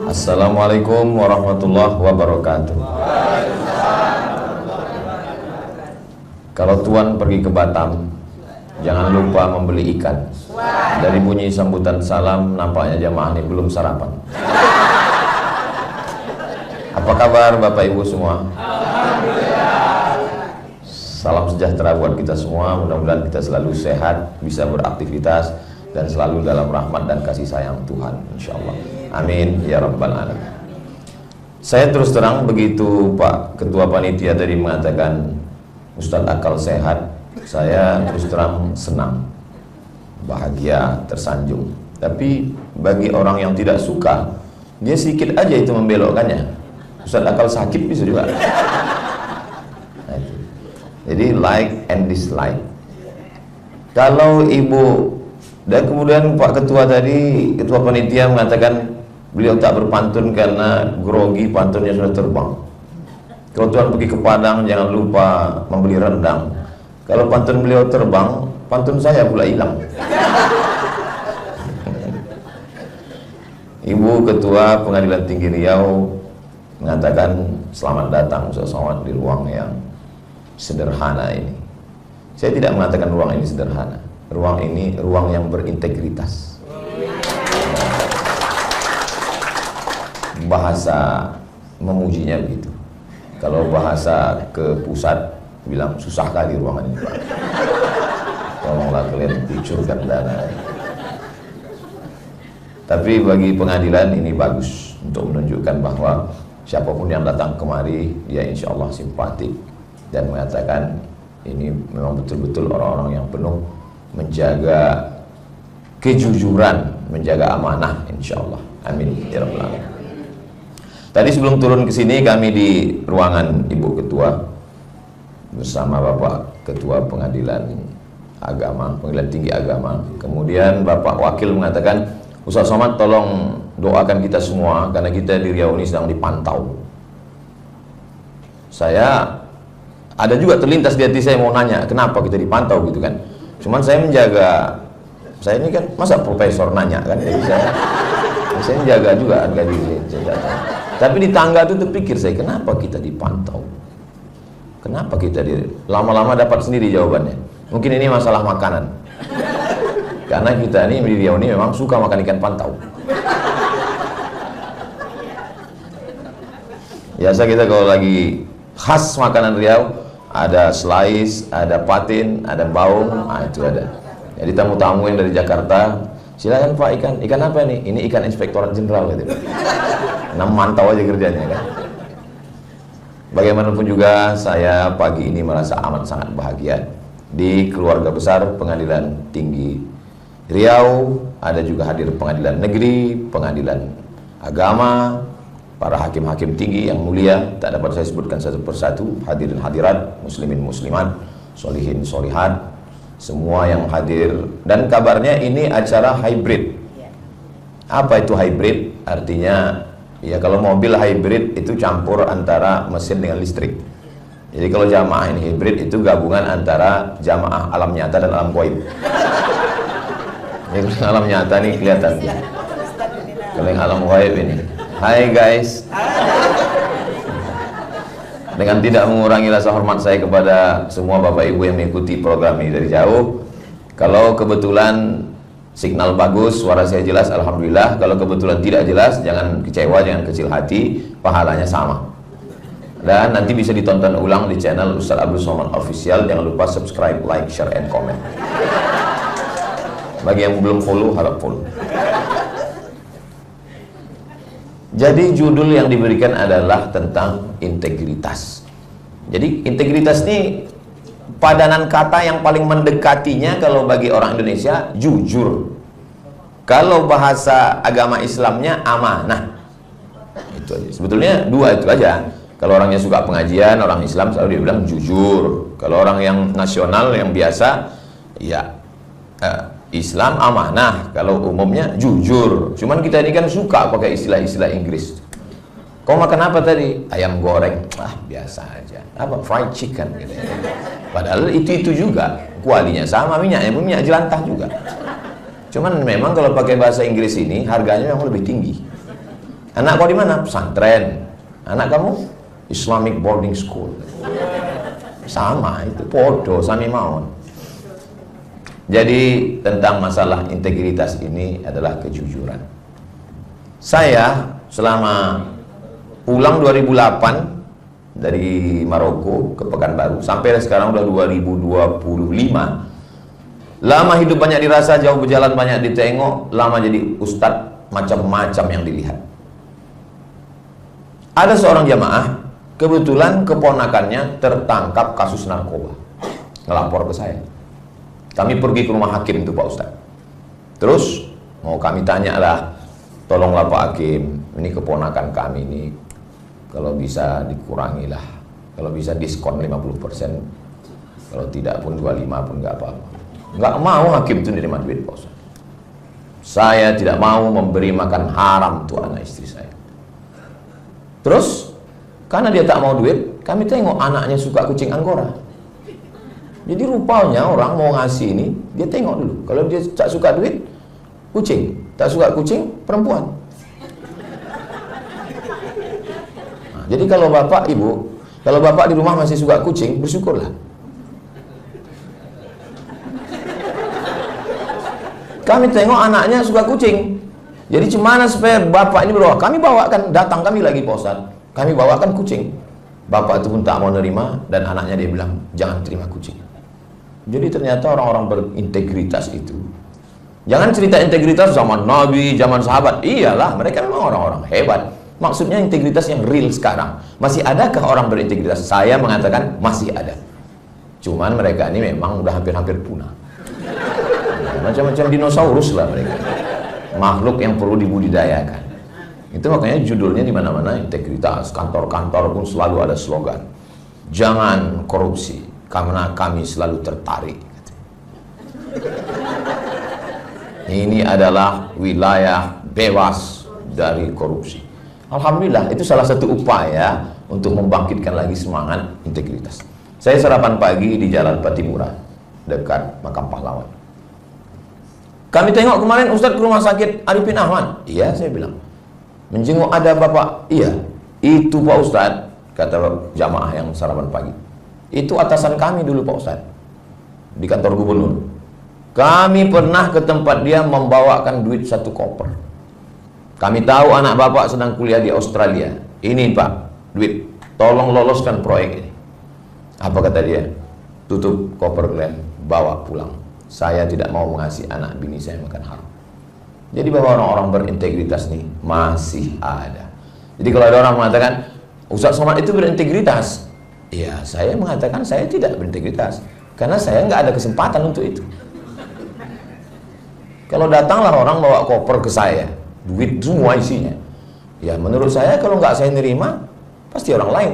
Assalamualaikum warahmatullahi wabarakatuh. Kalau Tuan pergi ke Batam, jangan lupa membeli ikan. Dari bunyi sambutan salam, nampaknya jamaah ini belum sarapan. Apa kabar Bapak Ibu semua? Salam sejahtera buat kita semua. Mudah-mudahan kita selalu sehat, bisa beraktivitas, dan selalu dalam rahmat dan kasih sayang Tuhan, insyaallah. Amin ya rabbal alamin. Saya terus terang, begitu Pak Ketua Panitia tadi mengatakan Ustadz akal sehat, saya terus terang senang, bahagia, tersanjung. Tapi bagi orang yang tidak suka, dia sedikit aja itu membelokkannya. Ustadz akal sakit bisa juga. Nah, itu. Jadi like and dislike. Kalau Ibu dan kemudian Pak Ketua tadi, Ketua Panitia mengatakan beliau tak berpantun karena grogi, pantunnya sudah terbang. Kalau Tuhan pergi ke Padang, jangan lupa membeli rendang. Kalau pantun beliau terbang, pantun saya pula hilang. Ibu Ketua Pengadilan Tinggi Riau mengatakan selamat datang Ustaz Somad di ruang yang sederhana ini. Saya tidak mengatakan ruang ini sederhana. Ruang ini ruang yang berintegritas. Bahasa memujinya begitu. Kalau bahasa ke pusat bilang susah kali ruangan ini, Pak. Tolonglah kalian kucurkan dana. Tapi bagi pengadilan ini bagus untuk menunjukkan bahwa siapapun yang datang kemari, dia insya Allah simpatik dan mengatakan ini memang betul-betul orang-orang yang penuh menjaga kejujuran, menjaga amanah, insya Allah. Amin ya rabbal alamin. Tadi sebelum turun ke sini, kami di ruangan Ibu Ketua bersama Bapak Ketua Pengadilan Agama, Pengadilan Tinggi Agama. Kemudian Bapak Wakil mengatakan, Ustaz Somad tolong doakan kita semua karena kita di Riau ini sedang dipantau. Saya ada juga terlintas di hati saya mau nanya, kenapa kita dipantau gitu kan? Cuman saya menjaga, saya ini kan masa profesor nanya kan, jadi saya menjaga juga harga diri saya. Tapi di tangga itu terpikir saya, kenapa kita dipantau? Kenapa kita lama-lama dapat sendiri jawabannya. Mungkin ini masalah makanan. Karena kita ini di Riau ini memang suka makan ikan pantau. Biasa kita kalau lagi khas makanan Riau, ada slice, ada patin, ada baung, itu ada. Jadi tamu-tamu yang dari Jakarta, silakan Pak, ikan apa nih? Ini ikan Inspektorat Jenderal gitu. Nah, mantau aja kerjanya kan. Bagaimanapun juga saya pagi ini merasa amat sangat bahagia di keluarga besar Pengadilan Tinggi Riau. Ada juga hadir pengadilan negeri, pengadilan agama, para hakim-hakim tinggi yang mulia, tak dapat saya sebutkan satu persatu, hadirin hadirat, muslimin muslimat, solihin solihat, semua yang hadir. Dan kabarnya ini acara hybrid. Apa itu hybrid? Artinya, ya kalau mobil hybrid itu campur antara mesin dengan listrik. Jadi kalau jamaah ini hybrid itu gabungan antara jamaah alam nyata dan alam gaib. Ini alam nyata nih kelihatan. Kalau yang alam gaib ini, hai guys. Dengan tidak mengurangi rasa hormat saya kepada semua Bapak Ibu yang mengikuti program ini dari jauh. Kalau kebetulan signal bagus, suara saya jelas, alhamdulillah. Kalau kebetulan tidak jelas, jangan kecewa, jangan kecil hati, pahalanya sama. Dan nanti bisa ditonton ulang di channel Ustadz Abdul Somad Official. Jangan lupa subscribe, like, share, and comment. Bagi yang belum follow, harap follow. Jadi judul yang diberikan adalah tentang integritas. Jadi integritas ini padanan kata yang paling mendekatinya kalau bagi orang Indonesia jujur. Kalau bahasa agama Islamnya amanah. Itu aja. Sebetulnya dua itu aja. Kalau orangnya suka pengajian, orang Islam selalu dia bilang jujur. Kalau orang yang nasional yang biasa, ya Islam amanah, kalau umumnya jujur. Cuman kita ini kan suka pakai istilah-istilah Inggris. Kau makan apa tadi? Ayam goreng. Biasa aja. Apa? Fried chicken gitu ya. Padahal itu juga kualinya sama, minyak jelantah juga. Cuman memang kalau pakai bahasa Inggris ini harganya memang lebih tinggi. Anak kau di mana? Pesantren. Anak kamu? Islamic boarding school. Sama, itu podo, sami mawon. Jadi tentang masalah integritas ini adalah kejujuran. Saya selama pulang 2008 dari Maroko ke Pekanbaru sampai sekarang udah 2025. Lama hidup banyak dirasa, jauh berjalan banyak ditengok, lama jadi ustadz, macam-macam yang dilihat. Ada seorang jamaah, kebetulan keponakannya tertangkap kasus narkoba, ngelapor ke saya. Kami pergi ke rumah hakim itu Pak Ustadz. Terus mau kami tanya lah, tolonglah Pak Hakim, ini keponakan kami ini, kalau bisa dikurangi lah, kalau bisa diskon 50%, kalau tidak pun 25 pun nggak apa-apa. Nggak mau hakim itu nerima duit Pak Ustadz. Saya tidak mau memberi makan haram tuh anak istri saya. Terus karena dia tak mau duit, kami tengok anaknya suka kucing Anggora. Jadi rupanya orang mau ngasih ini, dia tengok dulu. Kalau dia tak suka duit, kucing. Tak suka kucing, perempuan. Nah, jadi kalau bapak, ibu, kalau bapak di rumah masih suka kucing, bersyukurlah. Kami tengok anaknya suka kucing. Jadi gimana supaya bapak ini berdoa? Kami bawakan, datang kami lagi Pak Ustadz. Kami bawakan kucing. Bapak itu pun tak mau nerima, dan anaknya dia bilang, jangan terima kucing. Jadi ternyata orang-orang berintegritas itu, jangan cerita integritas zaman Nabi, zaman sahabat. Iyalah, mereka memang orang-orang hebat. Maksudnya integritas yang real sekarang. Masih adakah orang berintegritas? Saya mengatakan masih ada. Cuman mereka ini memang udah hampir-hampir punah. Macam-macam dinosaurus lah mereka. Makhluk yang perlu dibudidayakan. Itu makanya judulnya di mana-mana integritas. Kantor-kantor pun selalu ada slogan, jangan korupsi karena kami selalu tertarik. Ini adalah wilayah bebas dari korupsi. Alhamdulillah, itu salah satu upaya untuk membangkitkan lagi semangat integritas. Saya sarapan pagi di Jalan Patimura, dekat Makam Pahlawan. Kami tengok kemarin Ustadz ke rumah sakit Arifin Ahmad. Iya, saya bilang. Menjenguk ada bapak. Iya, itu Pak Ustadz, kata jamaah yang sarapan pagi. Itu atasan kami dulu Pak Ustadz, di kantor gubernur. Kami pernah ke tempat dia membawakan duit 1 koper. Kami tahu anak bapak sedang kuliah di Australia. Ini Pak, duit, tolong loloskan proyek ini. Apa kata dia? Tutup koper kalian, bawa pulang. Saya tidak mau mengasih anak bini saya makan haram. Jadi bahwa orang-orang berintegritas nih masih ada. Jadi kalau ada orang mengatakan Ustadz Somad itu berintegritas, ya saya mengatakan saya tidak berintegritas, karena saya nggak ada kesempatan untuk itu. Kalau datanglah orang bawa koper ke saya, duit semua isinya, ya menurut saya kalau nggak saya nerima, pasti orang lain.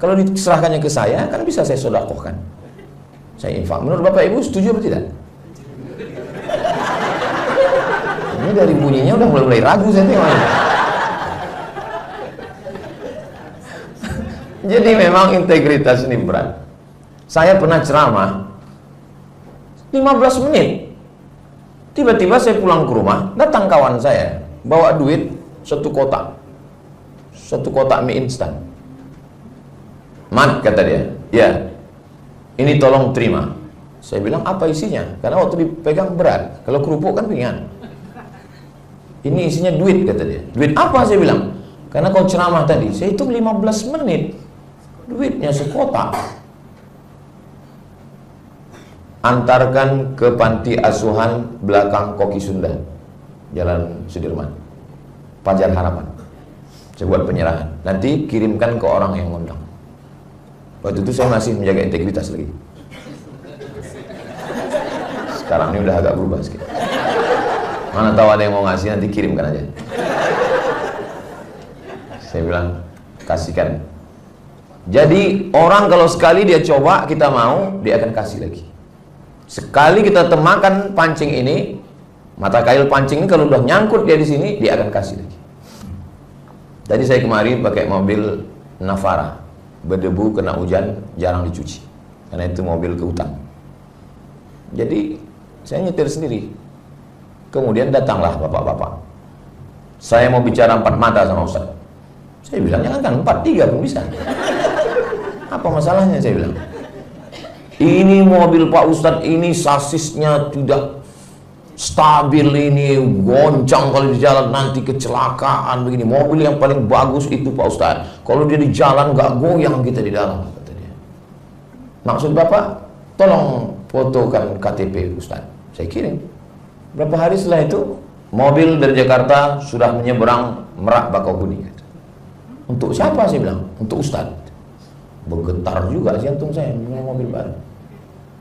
Kalau diserahkannya ke saya, kan bisa saya sedekahkan, saya infak. Menurut Bapak Ibu setuju atau tidak? Ini dari bunyinya udah mulai ragu saya tengok. Jadi memang integritas ini berat. Saya pernah ceramah 15 menit. Tiba-tiba saya pulang ke rumah, datang kawan saya, bawa duit 1 kotak. 1 kotak mie instan. Mat, kata dia, ya, ini tolong terima. Saya bilang, apa isinya? Karena waktu dipegang berat, kalau kerupuk kan ringan. Ini isinya duit, kata dia. Duit apa? Saya bilang, karena kau ceramah tadi, saya hitung 15 menit, duitnya sekotak. Antarkan ke panti asuhan belakang Koki Sunda, Jalan Sudirman, Fajar Harapan. Saya buat penyerahan, nanti kirimkan ke orang yang ngundang. Waktu itu saya masih menjaga integritas lagi. Sekarang ini udah agak berubah sedikit. Mana tahu ada yang mau ngasih, nanti kirimkan aja. Saya bilang, kasihkan. Jadi orang kalau sekali dia coba, kita mau, dia akan kasih lagi. Sekali kita temakan pancing ini, mata kail pancing ini kalau udah nyangkut dia di sini, dia akan kasih lagi. Tadi saya kemarin pakai mobil Navara, berdebu kena hujan, jarang dicuci, karena itu mobil ke hutan. Jadi saya nyetir sendiri. Kemudian datanglah bapak-bapak. Saya mau bicara 4 mata sama Ustaz. Saya bilang, jangan 4, 3 pun bisa. Apa masalahnya, saya bilang. Ini mobil Pak Ustadz ini sasisnya tidak stabil, ini goncang kalau di jalan, nanti kecelakaan begini. Mobil yang paling bagus itu Pak Ustadz, kalau dia di jalan nggak goyang kita di dalam, kata dia. Maksud Bapak, tolong fotokan KTP Ustadz. Saya kirim. Berapa hari setelah itu, mobil dari Jakarta sudah menyeberang Merak Bakauheni. Untuk siapa, saya bilang? Untuk Ustadz. Bergetar juga jantung saya dengan mobil baru.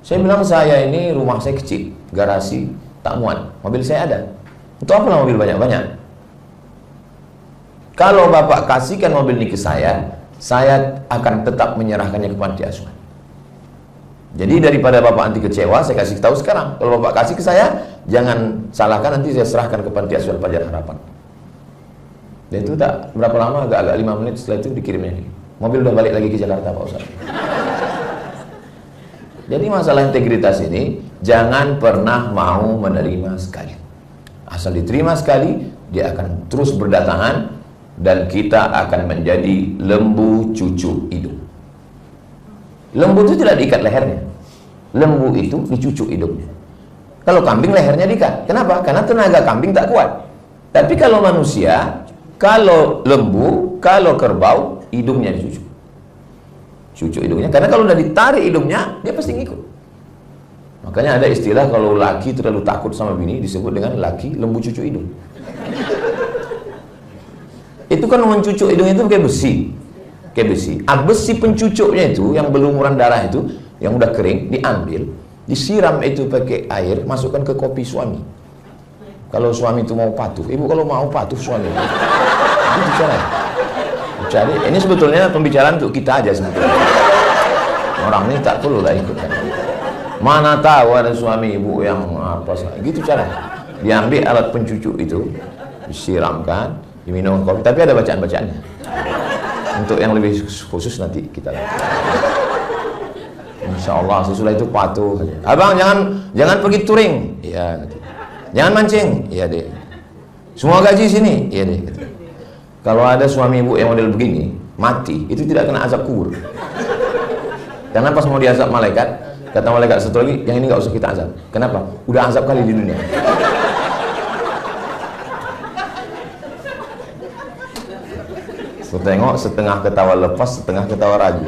Saya bilang, saya ini rumah saya kecil, garasi tak muat, mobil saya ada. Untuk apa mobil banyak-banyak? Kalau Bapak kasihkan mobil ini ke saya akan tetap menyerahkannya ke panti asuhan. Jadi daripada Bapak nanti kecewa, saya kasih tahu sekarang. Kalau Bapak kasih ke saya, jangan salahkan, nanti saya serahkan ke panti asuhan Fajar Harapan. Dan itu tak berapa lama, agak-agak 5 menit setelah itu dikirimnya. Mobil udah balik lagi ke Jakarta, Pak Ustaz. Jadi masalah integritas ini jangan pernah mau menerima sekali. Asal diterima sekali, dia akan terus berdatangan dan kita akan menjadi lembu cucu hidung. Lembu itu tidak diikat lehernya. Lembu itu dicucuk hidungnya. Kalau kambing lehernya diikat. Kenapa? Karena tenaga kambing tak kuat. Tapi kalau manusia, kalau lembu, kalau kerbau, hidungnya dicucuk. Cucuk hidungnya, karena kalau udah ditarik hidungnya, dia pasti ngikut. Makanya ada istilah kalau laki terlalu takut sama bini, disebut dengan laki lembu cucuk hidung. Itu kan mencucuk hidung itu kayak besi. Kayak besi. Besi pencucuknya itu, yang berlumuran darah itu, yang udah kering, diambil, disiram itu pakai air, masukkan ke kopi suami. Kalau suami itu mau patuh, ibu kalau mau patuh suami. Itu cara. Cari, ini sebetulnya pembicaraan untuk kita aja sebetulnya. Orang ini tak perlu lah ikutkan. Mana tahu ada suami ibu yang apa gitu cara. Diambil alat pencucuk itu, disiramkan, diminum kopi. Tapi ada bacaan-bacaannya. Untuk yang lebih khusus nanti kita lakukan. Insya Allah sesudah itu patuh. Abang jangan pergi touring. Iya. Jangan mancing. Iya deh. Semua gaji sini. Iya deh. Kalau ada suami ibu yang model begini, mati, itu tidak kena azab kubur. Karena pas mau diazab malaikat, kata malaikat satu lagi, yang ini nggak usah kita azab. Kenapa? Udah azab kali di dunia. Aku tengok setengah ketawa lepas, setengah ketawa ragu.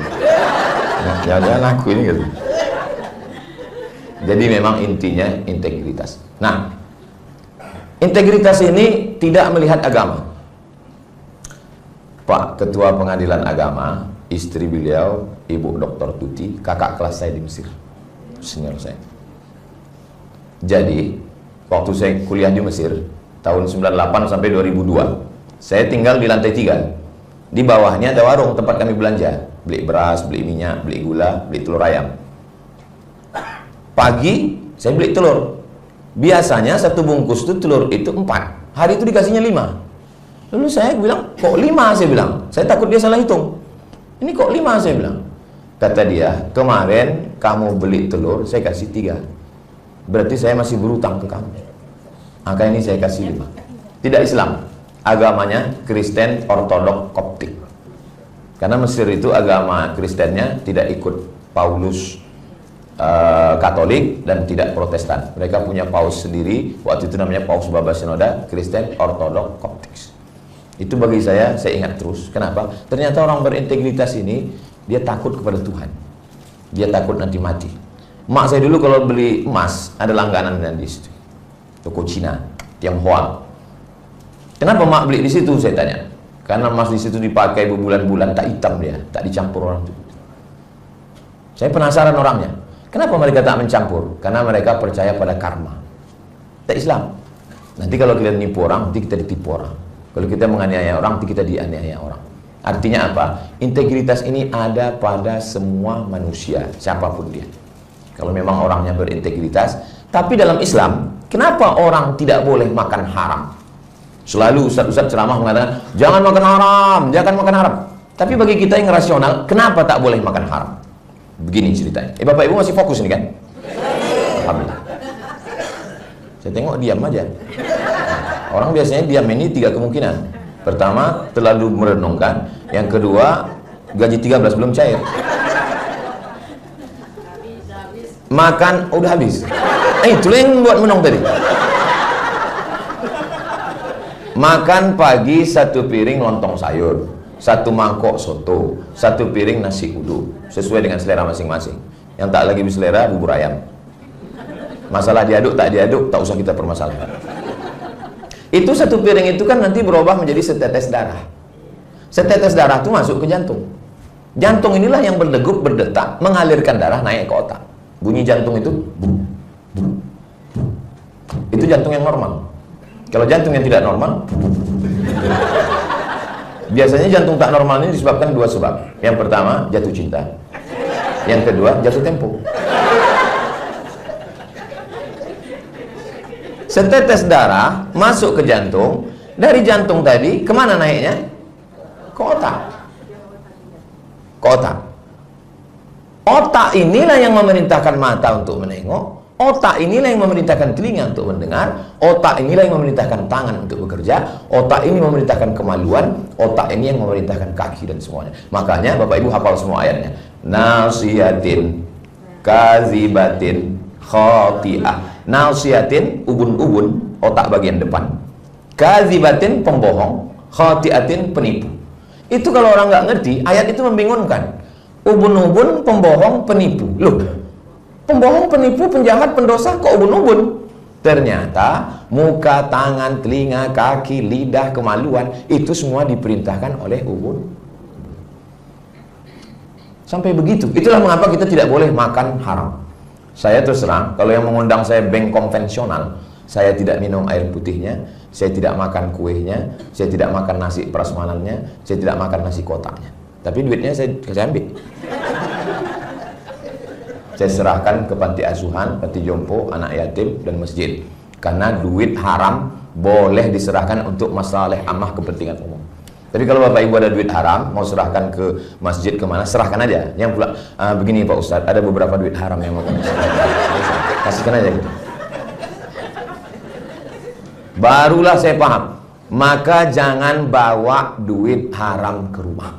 Jangan-jangan aku ini gitu. Jadi memang intinya integritas. Nah, integritas ini tidak melihat agama. Pak Ketua Pengadilan Agama, istri beliau, Ibu Dr. Tuti, kakak kelas saya di Mesir, senior saya. Jadi, waktu saya kuliah di Mesir, tahun 98 sampai 2002, saya tinggal di lantai 3. Di bawahnya ada warung tempat kami belanja, beli beras, beli minyak, beli gula, beli telur ayam. Pagi, saya beli telur. Biasanya satu bungkus itu telur itu 4, hari itu dikasihnya 5. Lalu saya bilang, kok 5? Saya bilang, saya takut dia salah hitung. Ini kok 5? Saya bilang. Kata dia, kemarin kamu beli telur, saya kasih 3. Berarti saya masih berutang ke kamu. Maka ini saya kasih 5. Tidak Islam. Agamanya Kristen Ortodok Koptik. Karena Mesir itu agama Kristennya tidak ikut Paulus Katolik dan tidak Protestan. Mereka punya paus sendiri. Waktu itu namanya Paus Baba Sinoda, Kristen Ortodok Koptik. Itu bagi saya ingat terus. Kenapa? Ternyata orang berintegritas ini, dia takut kepada Tuhan. Dia takut nanti mati. Mak saya dulu kalau beli emas, ada langganan di situ. Toko Cina, Tionghoa. Kenapa mak beli di situ? Saya tanya. Karena emas di situ dipakai berbulan-bulan, tak hitam dia, tak dicampur orang itu. Saya penasaran orangnya. Kenapa mereka tak mencampur? Karena mereka percaya pada karma. Tak Islam. Nanti kalau kalian nipu orang, nanti kita ditipu orang. Kalau kita menganiaya orang, nanti kita dianiaya orang. Artinya apa? Integritas ini ada pada semua manusia, siapapun dia. Kalau memang orangnya berintegritas. Tapi dalam Islam, kenapa orang tidak boleh makan haram? Selalu ustaz-ustaz ceramah mengatakan, jangan makan haram, jangan makan haram. Tapi bagi kita yang rasional, kenapa tak boleh makan haram? Begini ceritanya. Bapak Ibu masih fokus nih kan? Alhamdulillah. Saya tengok diam aja. Orang biasanya diam ini 3 kemungkinan. Pertama, terlalu merenungkan. Yang kedua, gaji 13 belum cair. Makan udah habis. Itulah yang membuat menong tadi. Makan pagi 1 piring lontong sayur, 1 mangkok soto, 1 piring nasi uduk, sesuai dengan selera masing-masing. Yang tak lagi berselera, bubur ayam. Masalah diaduk tak diaduk, tak usah kita permasalahkan. Itu 1 piring itu kan nanti berubah menjadi setetes darah. Setetes darah itu masuk ke jantung. Jantung inilah yang berdegup, berdetak, mengalirkan darah naik ke otak. Bunyi jantung itu itu jantung yang normal. Kalau jantung yang tidak normal, biasanya jantung tak normal ini disebabkan 2 sebab. Yang pertama, jatuh cinta. Yang kedua, jatuh tempo. Setetes darah masuk ke jantung, dari jantung tadi kemana naiknya? Ke otak. Ke otak. Otak inilah yang memerintahkan mata untuk menengok, otak inilah yang memerintahkan telinga untuk mendengar, otak inilah yang memerintahkan tangan untuk bekerja, otak ini memerintahkan kemaluan, otak ini yang memerintahkan kaki dan semuanya. Makanya Bapak Ibu hafal semua ayatnya. Nasiyatin, kazibatin, khati'ah. Nasiyatin, ubun-ubun, otak bagian depan. Kazibatin, pembohong. Khati'atin, penipu. Itu kalau orang nggak ngerti, ayat itu membingungkan. Ubun-ubun, pembohong, penipu. Loh, pembohong, penipu, penjahat, pendosa, kok ubun-ubun? Ternyata muka, tangan, telinga, kaki, lidah, kemaluan, itu semua diperintahkan oleh ubun. Sampai begitu. Itulah mengapa kita tidak boleh makan haram. Saya terus terang, kalau yang mengundang saya bank konvensional, saya tidak minum air putihnya, saya tidak makan kuehnya, saya tidak makan nasi prasmanannya, saya tidak makan nasi kotaknya. Tapi duitnya saya ambil. Saya serahkan ke panti asuhan, panti jompo, anak yatim, dan masjid. Karena duit haram boleh diserahkan untuk masalah amah kepentingan umum. Tapi kalau Bapak Ibu ada duit haram, mau serahkan ke masjid kemana, serahkan aja. Yang pula, begini Pak Ustadz, ada beberapa duit haram yang mau kami serahkan. Kasihkan aja gitu. Barulah saya paham. Maka jangan bawa duit haram ke rumah.